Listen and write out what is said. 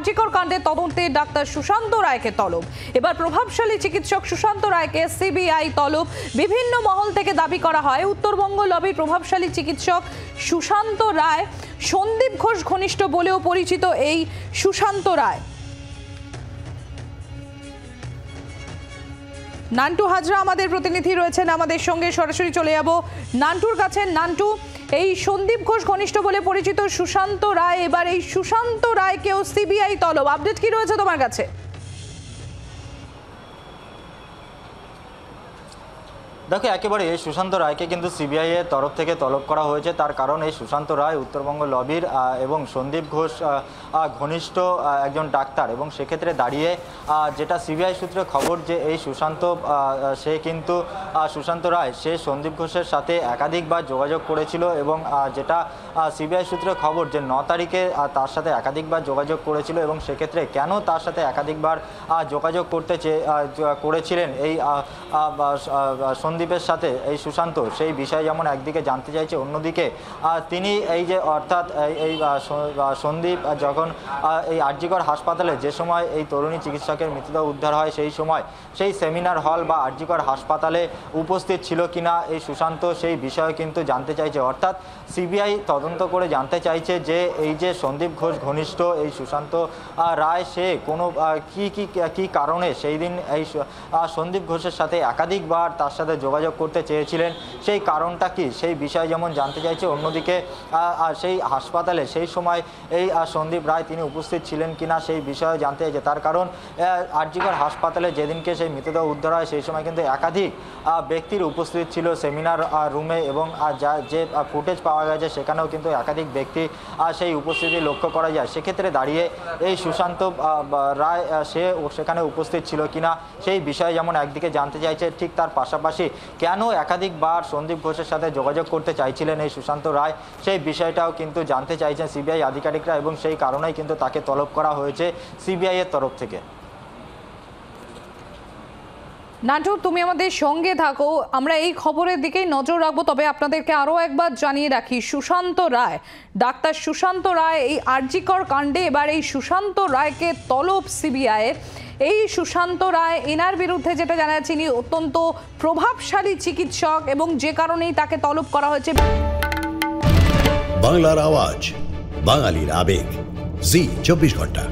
আরজিকর কাণ্ডে তদন্তে ডাক্তার সুশান্ত রায়কে তলব। এবার প্রভাবশালী চিকিৎসক সুশান্ত রায়কে সিবিআই তলব। বিভিন্ন মহল থেকে দাবি করা হয় উত্তরবঙ্গ লবির প্রভাবশালী চিকিৎসক সুশান্ত রায় সন্দীপ ঘোষ ঘনিষ্ঠ বলেও পরিচিত এই সুশান্ত রায়। নান্টু হাজরা আমাদের প্রতিনিধি রয়েছেন আমাদের সঙ্গে, সরাসরি চলে যাব নান্টুর কাছে। নান্টু, এই সন্দীপ ঘোষ ঘনিষ্ঠ বলে পরিচিত সুশান্ত রায়, এবার এই সুশান্ত রায়কেও সিবিআই তলব, আপডেট কি রয়েছে তোমার কাছে? দেখো, একেবারে সুশান্ত রায়কে কিন্তু সিবিআই এর তরফ থেকে তলব করা হয়েছে। তার কারণ এই সুশান্ত রায় উত্তরবঙ্গ লবির এবং সন্দীপ ঘোষ ঘনিষ্ঠ একজন ডাক্তার, এবং সেক্ষেত্রে দাঁড়িয়ে যেটা সিবিআই সূত্রে খবর যে এই সুশান্ত রায় সে সন্দীপ ঘোষের সাথে একাধিকবার যোগাযোগ করেছিল, এবং যেটা সিবিআই সূত্রে খবর যে 9 তারিখে তার সাথে একাধিকবার যোগাযোগ করেছিল, এবং সেক্ষেত্রে কেন তার সাথে একাধিকবার যোগাযোগ করেছিলেন এই সন্দীপের সাথে এই সুশান্ত, সেই বিষয়ে যেমন একদিকে জানতে চাইছে, অন্যদিকে তিনি এই যে অর্থাৎ এই সন্দীপ যখন এই আরজিকর হাসপাতালে যে সময় এই তরুণী চিকিৎসকের মৃতদেহ উদ্ধার হয় সেই সময় সেই সেমিনার হল বা আরজিকর হাসপাতালে উপস্থিত ছিল কিনা এই সুশান্ত, সেই বিষয়ে কিন্তু জানতে চাইছে। অর্থাৎ সিবিআই তদন্ত করে জানতে চাইছে যে এই যে সন্দীপ ঘোষ ঘনিষ্ঠ এই সুশান্ত রায় সে কোনো কি কারণে সেই দিন এই সন্দীপ ঘোষের সাথে একাধিকবার তার সাথে যোগাযোগ করতে চেয়েছিলেন, সেই কারণটা কি সেই বিষয়ে যেমন জানতে চাইছে। অন্যদিকে সেই হাসপাতালে সেই সময় এই সন্দীপ রায় তিনি উপস্থিত ছিলেন কিনা সেই বিষয়ে জানতে চাইছে। তার কারণ আরজিকর হাসপাতালে যেদিনকে সেই মৃতদেহ উদ্ধার হয় সেই সময় কিন্তু একাধিক ব্যক্তির উপস্থিত ছিল সেমিনার রুমে, এবং যে ফুটেজ পাওয়া গেছে সেখানেও কিন্তু একাধিক ব্যক্তি সেই উপস্থিতি লক্ষ্য করা যায়। সেক্ষেত্রে দাঁড়িয়ে এই সুশান্ত রায় সে সেখানে উপস্থিত ছিল কিনা সেই বিষয়ে যেমন একদিকে জানতে চাইছে, ঠিক তার পাশাপাশি কেন একাধিকবার সন্দীপ ঘোষের সাথে যোগাযোগ করতে চাইছিলেন এই সুশান্ত রায় সেই বিষয়টাও কিন্তু জানতে চাইছেন সিবিআই আধিকারিকরা, এবং সেই কারণেই কিন্তু তাকে তলব করা হয়েছে সিবিআই এর তরফ থেকে। নান্টু, তুমি আমাদের সঙ্গে থাকো, আমরা এই খবরের দিকেই নজর রাখবো। তবে আপনাদেরকে আরও একবার জানিয়ে রাখি, সুশান্ত রায়, ডাক্তার সুশান্ত রায় এই আরজিকর কাণ্ডে এবার এই সুশান্ত রায়কে তলব সিবিআই। এই সুশান্ত রায়, এনার বিরুদ্ধে যেটা জানা যাচ্ছে ইনি অত্যন্ত প্রভাবশালী চিকিৎসক, এবং যে কারণেই তাকে তলব করা হয়েছে। বাংলার আওয়াজ, বাঙালির আবেগ, জি 24 ঘন্টা।